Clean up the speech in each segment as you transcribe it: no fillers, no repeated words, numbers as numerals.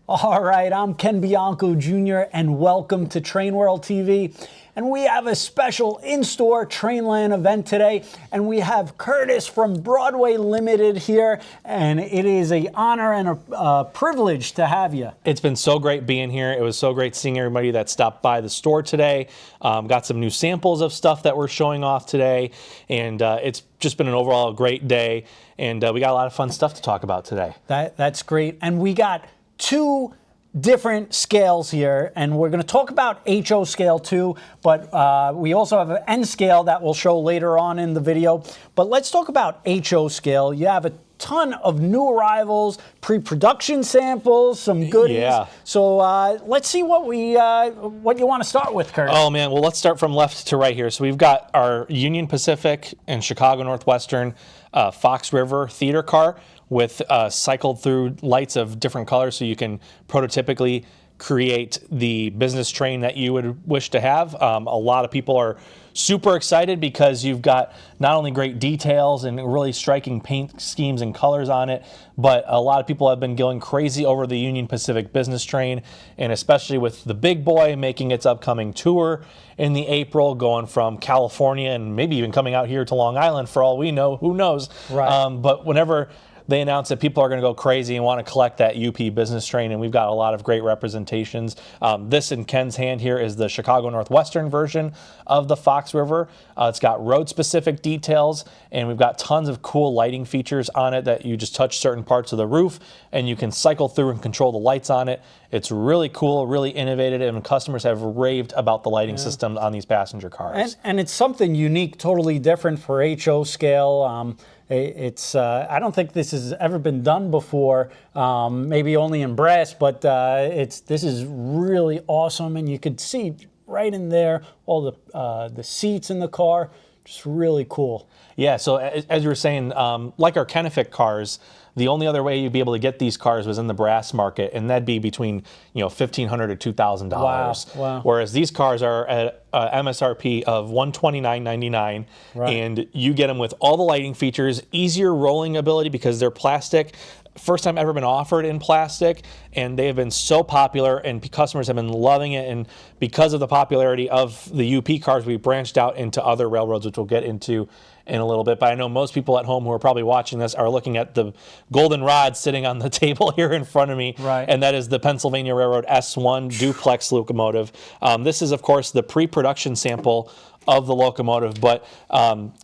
All right, I'm Ken Bianco Jr. and welcome to TrainWorldTV. And we have a special in-store TrainLand event today, and we have Curtis from Broadway Limited here, and it is an honor and a privilege to have you. It's been so great being here. It was so great seeing everybody that stopped by the store today. Got some new samples of stuff that we're showing off today, and it's just been an overall great day, and we got a lot of fun stuff to talk about today. That's great, and we got two different scales here, and we're going to talk about HO scale too, but we also have an N scale that we'll show later on in the video. But let's talk about HO scale. You have a ton of new arrivals, pre-production samples, some goodies. Yeah. So let's see what you want to start with, Curtis. Oh man, well let's start from left to right here. So we've got our Union Pacific and Chicago Northwestern Fox River theater car with cycled through lights of different colors, so you can prototypically create the business train that you would wish to have. A lot of people are super excited because you've got not only great details and really striking paint schemes and colors on it, but a lot of people have been going crazy over the Union Pacific business train, and especially with the big boy making its upcoming tour in the April, going from California and maybe even coming out here to Long Island for all we know, who knows. Right. But whenever they announced that people are going to go crazy and want to collect that UP business train, and we've got a lot of great representations. This in Ken's hand here is the Chicago Northwestern version of the Fox River. It's got road-specific details, and we've got tons of cool lighting features on it that you just touch certain parts of the roof, and you can cycle through and control the lights on it. It's really cool, really innovative, and customers have raved about the lighting system on these passenger cars. And it's something unique, totally different for HO scale. I don't think this has ever been done before, maybe only in brass, but this is really awesome, and you could see right in there all the seats in the car, just really cool. Yeah, so as you were saying, like our Kenefic cars, the only other way you'd be able to get these cars was in the brass market, and that'd be between $1,500 to $2,000. Wow. Whereas these cars are at MSRP of $129.99, Right. and you get them with all the lighting features, easier rolling ability because they're plastic. First time ever been offered in plastic, and they have been so popular, and customers have been loving it. And because of the popularity of the UP cars, we branched out into other railroads, which we'll get into in a little bit. But I know most people at home who are probably watching this are looking at the golden rod sitting on the table here in front of me, Right. and that is the Pennsylvania Railroad S1 duplex locomotive. This is, of course, the pre-production sample of the locomotive, but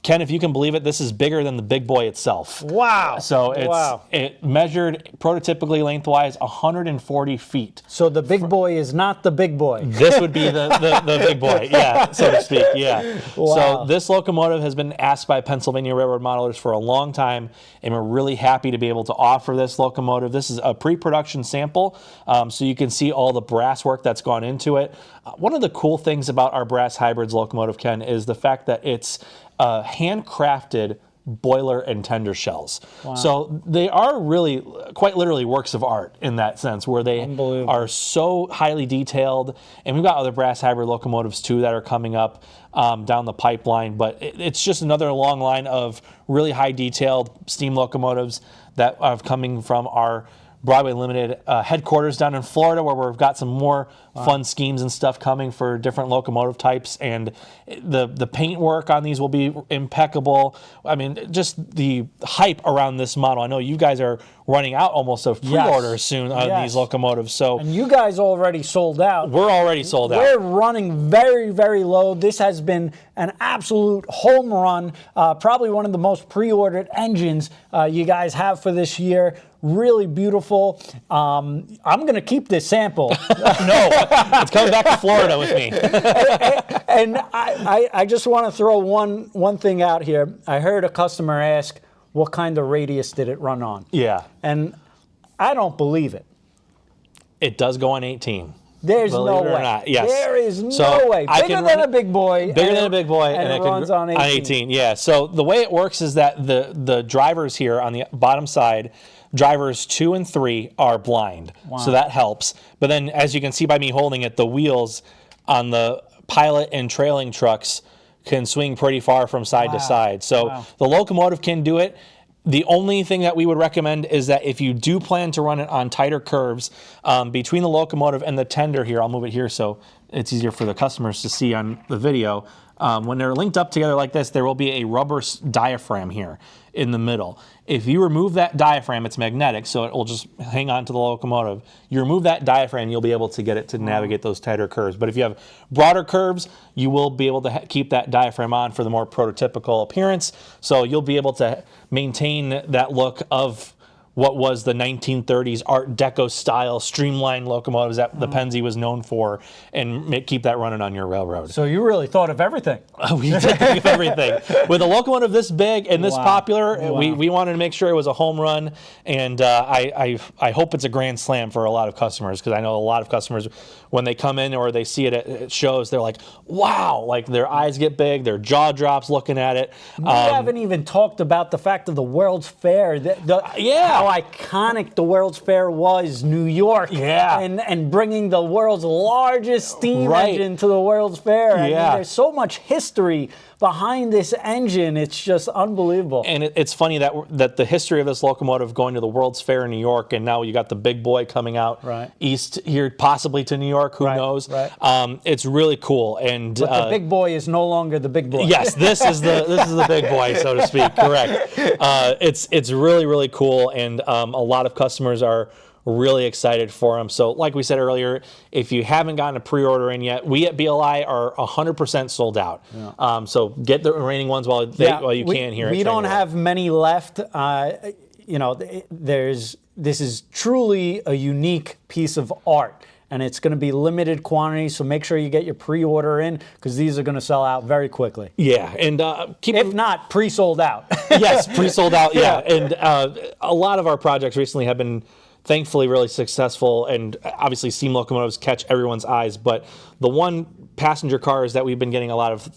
Ken, if you can believe it, this is bigger than the big boy itself. Wow. So Wow. it measured prototypically lengthwise 140 feet. So the big boy is not the big boy. This would be the big boy, yeah, so to speak, yeah. Wow. So this locomotive has been asked by Pennsylvania Railroad modelers for a long time, and we're really happy to be able to offer this locomotive. This is a pre-production sample, so you can see all the brass work that's gone into it. One of the cool things about our brass hybrids locomotive, Ken, is the fact that it's handcrafted boiler and tender shells. Wow. So they are really, quite literally, works of art in that sense, where they are so highly detailed. And we've got other brass hybrid locomotives too that are coming up down the pipeline. But it's just another long line of really high detailed steam locomotives that are coming from our Broadway Limited headquarters down in Florida, where we've got some more fun schemes and stuff coming for different locomotive types, and the paint work on these will be impeccable. I mean, just the hype around this model. I know you guys are running out almost of pre-orders soon on these locomotives. So, and you guys already sold out. We're already sold out. We're running very, very low. This has been an absolute home run. Probably one of the most pre-ordered engines you guys have for this year. Really beautiful. I'm going to keep this sample. No, it's coming back to Florida with me. And I just want to throw one thing out here. I heard a customer ask, what kind of radius did it run on? Yeah. And I don't believe it. It does go on 18. There's Believe no it or way. not, yes. There is no So way. I Bigger can than run a big boy. Bigger than a big boy, and it it runs on 18. Yeah. So the way it works is that the drivers here on the bottom side, drivers 2 and 3 are blind. Wow. So that helps. But then, as you can see by me holding it, the wheels on the pilot and trailing trucks can swing pretty far from side to side. So the locomotive can do it. The only thing that we would recommend is that if you do plan to run it on tighter curves between the locomotive and the tender here, I'll move it here so it's easier for the customers to see on the video. When they're linked up together like this, there will be a rubber diaphragm here in the middle. If you remove that diaphragm, it's magnetic, so it will just hang on to the locomotive. You remove that diaphragm, you'll be able to get it to navigate those tighter curves. But if you have broader curves, you will be able to keep that diaphragm on for the more prototypical appearance. So you'll be able to maintain that look of what was the 1930s Art Deco style streamlined locomotives that the Pennsy was known for, and keep that running on your railroad. So you really thought of everything. We did think of everything. With a locomotive this big and this popular, we wanted to make sure it was a home run, and I hope it's a grand slam for a lot of customers, because I know a lot of customers, when they come in or they see it at shows, they're like, wow, like their eyes get big, their jaw drops looking at it. We haven't even talked about the fact of the World's Fair. How iconic the World's Fair was, New York. Yeah. And bringing the world's largest steam engine to the World's Fair. I mean, there's so much history behind this engine. It's just unbelievable. And it's funny that the history of this locomotive going to the World's Fair in New York, and now you got the big boy coming out east here, possibly to New York, who knows. It's really cool. And but the big boy is no longer the big boy. Yes, this is the big boy, so to speak. Correct. It's really, really cool, and a lot of customers are really excited for them. So like we said earlier, if you haven't gotten a pre-order in yet, we at BLI are 100% sold out. So get the remaining ones while you can here. We don't have many left. You know, this is truly a unique piece of art, and it's going to be limited quantity, so make sure you get your pre-order in, because these are going to sell out very quickly. Yeah, and if not, pre-sold out. Yes, pre-sold out, yeah. And a lot of our projects recently have been thankfully really successful, and obviously steam locomotives catch everyone's eyes, but the one passenger cars that we've been getting a lot of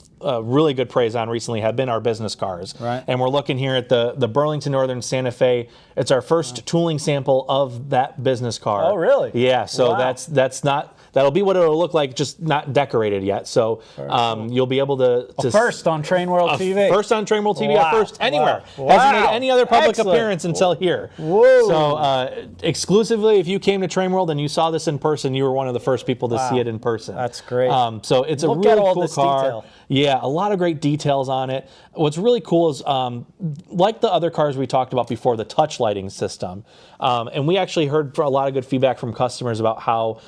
really good praise on recently have been our business cars. And we're looking here at the Burlington Northern Santa Fe. It's our first tooling sample of that business car. Oh, really? Yeah, so that's not, that'll be what it'll look like, just not decorated yet. So you'll be able to first on TrainWorldTV. First on TrainWorldTV, a first anywhere. Hasn't made any other public appearance until here. Whoa. So exclusively, if you came to Train World and you saw this in person, you were one of the first people to see it in person. That's great. So it's a really cool car. Detail. Yeah, a lot of great details on it. What's really cool is, like the other cars we talked about before, the touch lighting system. And we actually heard a lot of good feedback from customers about how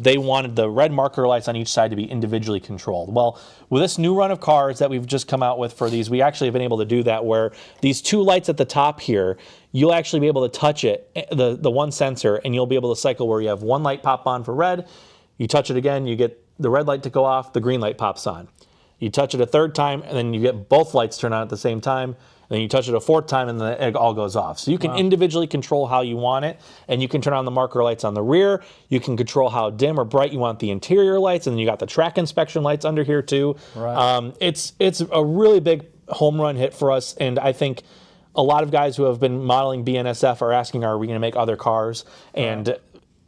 they wanted the red marker lights on each side to be individually controlled. Well, with this new run of cars that we've just come out with for these, we actually have been able to do that, where these two lights at the top here, you'll actually be able to touch it, the one sensor, and you'll be able to cycle where you have one light pop on for red, you touch it again, you get the red light to go off, the green light pops on. You touch it a third time, and then you get both lights turn on at the same time. Then you touch it a fourth time, and then it all goes off. So you can individually control how you want it, and you can turn on the marker lights on the rear. You can control how dim or bright you want the interior lights, and then you got the track inspection lights under here too. It's a really big home run hit for us, and I think a lot of guys who have been modeling BNSF are asking, are we going to make other cars? And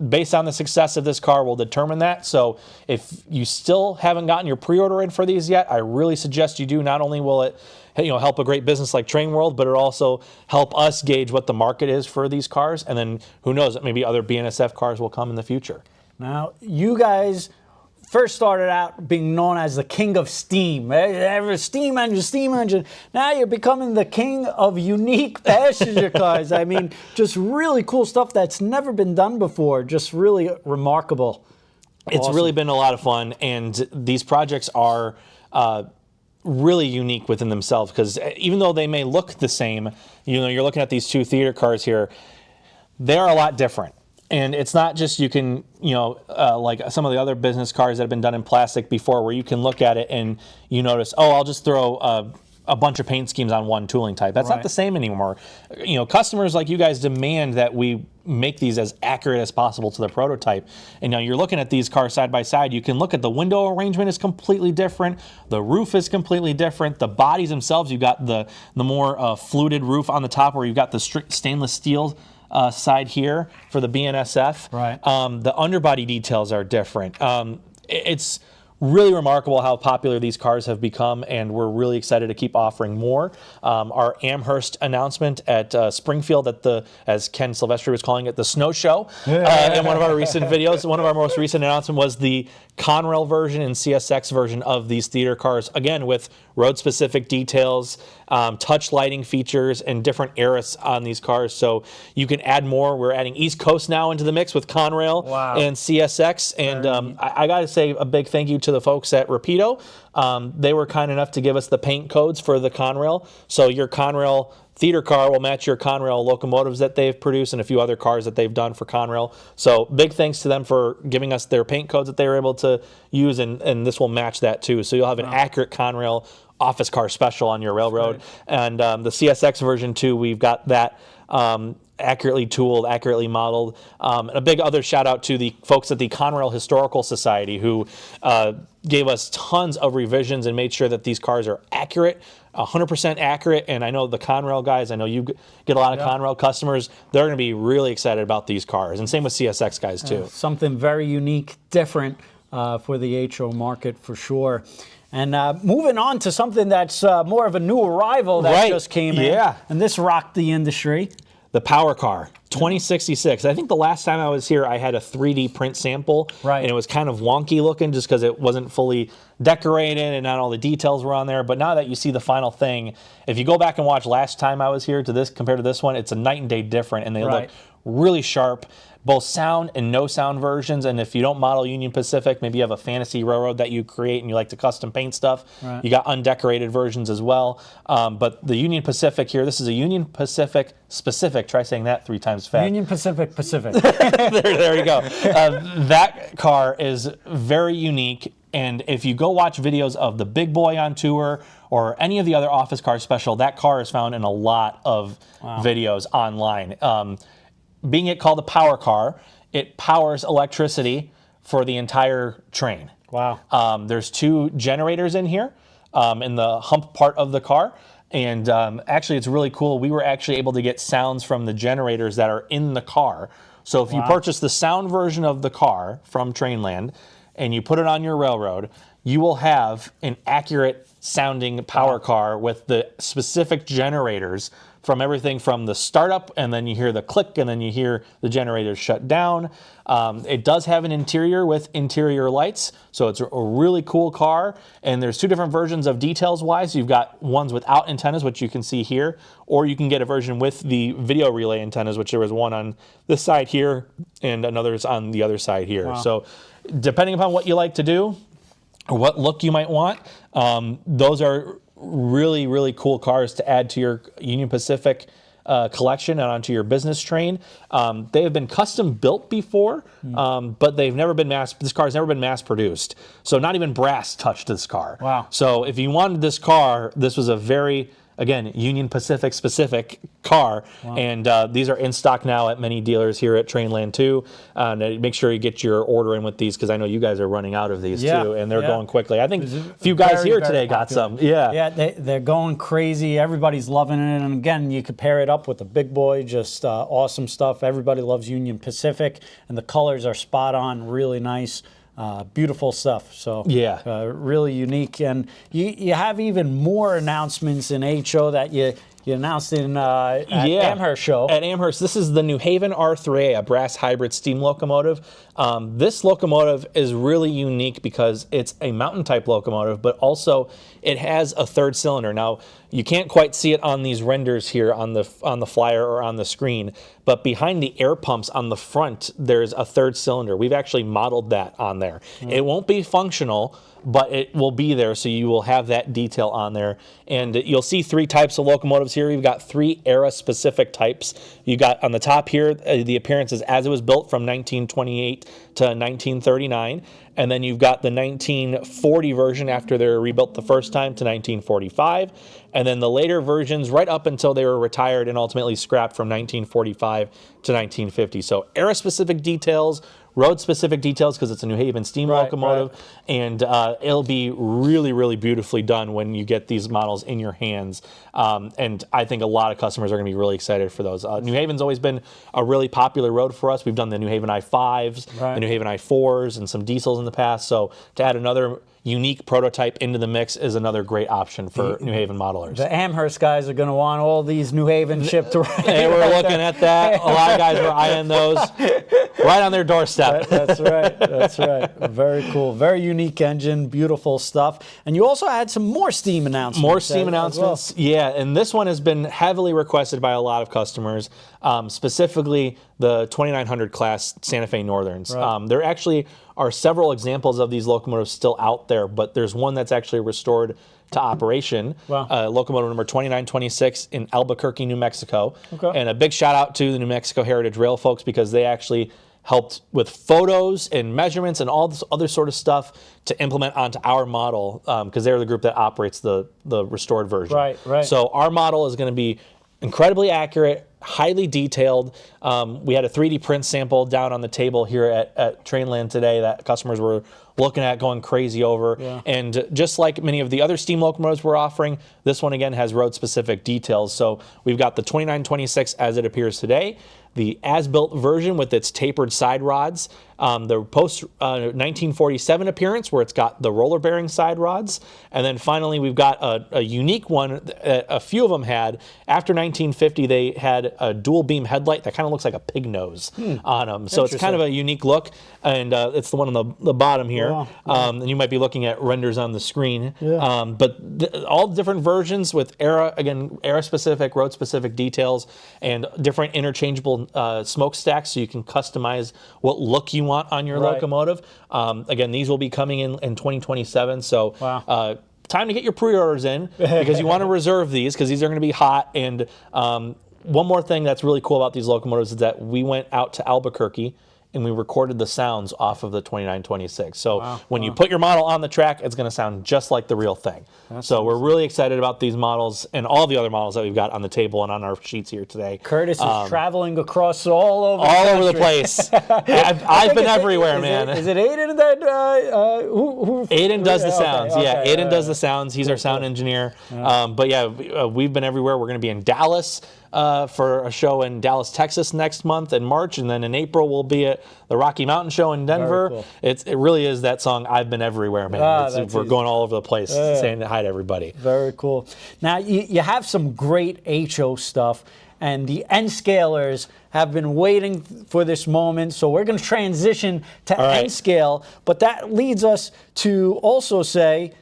based on the success of this car, we'll determine that. So if you still haven't gotten your pre-order in for these yet, I really suggest you do. Not only will it help a great business like Train World, but it'll also help us gauge what the market is for these cars. And then who knows, maybe other BNSF cars will come in the future. Now, you guys first started out being known as the king of steam. Steam engine. Now you're becoming the king of unique passenger cars. I mean, just really cool stuff that's never been done before. Just really remarkable. It's really been a lot of fun, and these projects are really unique within themselves, because even though they may look the same, you're looking at these two theater cars here, they're a lot different. And it's not just like some of the other business cars that have been done in plastic before, where you can look at it and you notice, oh, I'll just throw a bunch of paint schemes on one tooling type. That's not the same anymore. Customers like you guys demand that we make these as accurate as possible to the prototype. And now you're looking at these cars side by side. You can look at the window arrangement is completely different. The roof is completely different. The bodies themselves, you've got the more fluted roof on the top, where you've got the stainless steel side here for the BNSF. The underbody details are different. It's really remarkable how popular these cars have become, and we're really excited to keep offering more. Our Amherst announcement at Springfield at as Ken Silvestri was calling it, the snow show, in one of our recent videos. One of our most recent announcements was the Conrail version and CSX version of these theater cars, again with road-specific details, touch lighting features, and different eras on these cars. So you can add more. We're adding East Coast now into the mix with Conrail and CSX. And I got to say a big thank you to the folks at Rapido. They were kind enough to give us the paint codes for the Conrail. So your Conrail theater car will match your Conrail locomotives that they've produced and a few other cars that they've done for Conrail. So big thanks to them for giving us their paint codes that they were able to use, and this will match that too. So you'll have an accurate Conrail office car special on your railroad. Right. And the CSX version too, we've got that accurately tooled, accurately modeled. And a big other shout out to the folks at the Conrail Historical Society who gave us tons of revisions and made sure that these cars are accurate, 100% accurate. And I know the Conrail guys, I know you get a lot of Conrail customers, they're going to be really excited about these cars. And same with CSX guys too. Something very unique, different for the HO market for sure. And moving on to something that's more of a new arrival that just came in. And this rocked the industry. The Power Car, 2066. I think the last time I was here, I had a 3D print sample, and it was kind of wonky looking just because it wasn't fully decorated and not all the details were on there. But now that you see the final thing, if you go back and watch last time I was here to this compared to this one, it's a night and day different, and they look really sharp. Both sound and no sound versions. And if you don't model Union Pacific, maybe you have a fantasy railroad that you create and you like to custom paint stuff, you got undecorated versions as well. But the Union Pacific here, this is a Union Pacific specific. Try saying that 3 times fast. Union Pacific Pacific. there you go. That car is very unique. And if you go watch videos of the Big Boy on tour or any of the other office car special, that car is found in a lot of videos online. Being it called a power car, it powers electricity for the entire train. Wow. There's 2 generators in here in the hump part of the car. And actually, it's really cool. We were actually able to get sounds from the generators that are in the car. So if you purchase the sound version of the car from TrainLand and you put it on your railroad, you will have an accurate sounding power car with the specific generators from everything from the startup, and then you hear the click, and then you hear the generators shut down. It does have an interior with interior lights, so it's a really cool car. And there's 2 different versions of details-wise. You've got ones without antennas, which you can see here, or you can get a version with the video relay antennas, which there was one on this side here, and another's on the other side here. So depending upon what you like to do, or what look you might want, those are really, really cool cars to add to your Union Pacific collection and onto your business train. They have been custom built before, but they've never been this car has never been mass produced. So not even brass touched this car. Wow. So if you wanted this car, this was a very, again, Union Pacific specific car. And these are in stock now at many dealers here at TrainLand too. Make sure you get your order in with these because I know you guys are running out of these too, and they're going quickly. I think a few guys here today got some. Yeah, they're going crazy. Everybody's loving it. And again, you could pair it up with the Big Boy, just awesome stuff. Everybody loves Union Pacific, and the colors are spot on, really nice. Beautiful stuff. So really unique. And you have even more announcements in HO that you announced in at Amherst show. At Amherst, this is the New Haven R3A, a brass hybrid steam locomotive. This locomotive is really unique because it's a mountain type locomotive, but also it has a 3rd cylinder. Now, you can't quite see it on these renders here on the flyer or on the screen, but behind the air pumps on the front, there's a 3rd cylinder. We've actually modeled that on there. It won't be functional, but it will be there, so you will have that detail on there. And you'll see 3 types of locomotives here. You've got 3 era-specific types. You got on the top here, the appearances as it was built from 1928 to 1939. And then you've got the 1940 version after they were rebuilt the first time to 1945. And then the later versions right up until they were retired and ultimately scrapped from 1945 to 1950. So era-specific details, road-specific details because it's a New Haven steam locomotive, and it'll be really, really beautifully done when you get these models in your hands. And I think a lot of customers are going to be really excited for those. New Haven's always been a really popular road for us. We've done the New Haven I-5s, the New Haven I-4s, and some diesels in the past. So to add another unique prototype into the mix is another great option for New Haven modelers. The Amherst guys are going to want all these New Haven shipped right. Hey, we're looking at that. A lot of guys were eyeing those right on their doorstep. That's right. That's right. Very cool. Very unique engine. Beautiful stuff. And you also had some more steam announcements. More steam as announcements. well. Yeah, and this one has been heavily requested by a lot of customers, specifically the 2900 class Santa Fe Northerns. Right. There actually are several examples of these locomotives still out there, but there's one that's actually restored to operation. Wow. Locomotive number 2926 in Albuquerque, New Mexico. Okay. And a big shout out to the New Mexico Heritage Rail folks, because they actually helped with photos and measurements and all this other sort of stuff to implement onto our model, because they're the group that operates the restored version. Right, right. So our model is going to be incredibly accurate, highly detailed. We had a 3D print sample down on the table here at TrainLand today that customers were looking at, going crazy over. Yeah. And just like many of the other steam locomotives we're offering, this one again has road-specific details. So we've got the 2926 as it appears today, the as-built version with its tapered side rods, the post-1947 appearance where it's got the roller bearing side rods, and then finally we've got a unique one that a few of them had. After 1950, they had a dual beam headlight that kind of looks like a pig nose on them. So it's kind of a unique look, and it's the one on the bottom here. Wow. And you might be looking at renders on the screen. Yeah. But all different versions with era-specific, road-specific details, and different interchangeable smokestacks, so you can customize what look you want on your Right. locomotive. Again, these will be coming in 2027. So Wow. time to get your pre-orders in, because you want to reserve these, because these are going to be hot. And one more thing that's really cool about these locomotives is that we went out to Albuquerque and we recorded the sounds off of the 2926. So when you put your model on the track, it's going to sound just like the real thing. So we're really excited about these models and all the other models that we've got on the table and on our sheets here today. Curtis is traveling across all over The place. I've been everywhere, man. Is it Aiden that who Aiden does the sounds. Okay, Yeah, okay, Aiden does the sounds. He's our sound engineer. But yeah, we've been everywhere. We're going to be in Dallas for a show in Dallas, Texas next month in March, and then in April we'll be at the Rocky Mountain Show in Denver. Cool. It really is that song, I've Been Everywhere, man. We're going all over the place saying hi to everybody. Very cool. Now, you have some great HO stuff, and the N-scalers have been waiting for this moment, so we're going to transition to N-scale, but that leads us to also say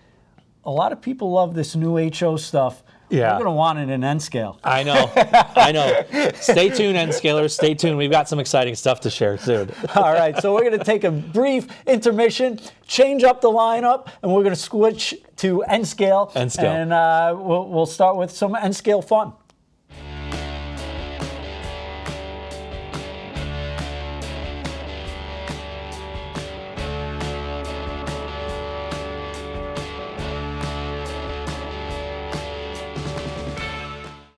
a lot of people love this new HO stuff. Yeah. We're going to want it in N-scale. I know. I know. Stay tuned, N-scalers. Stay tuned. We've got some exciting stuff to share soon. All right, so we're going to take a brief intermission, change up the lineup, and we're going to switch to N-scale. N-scale. And we'll start with some N-scale fun.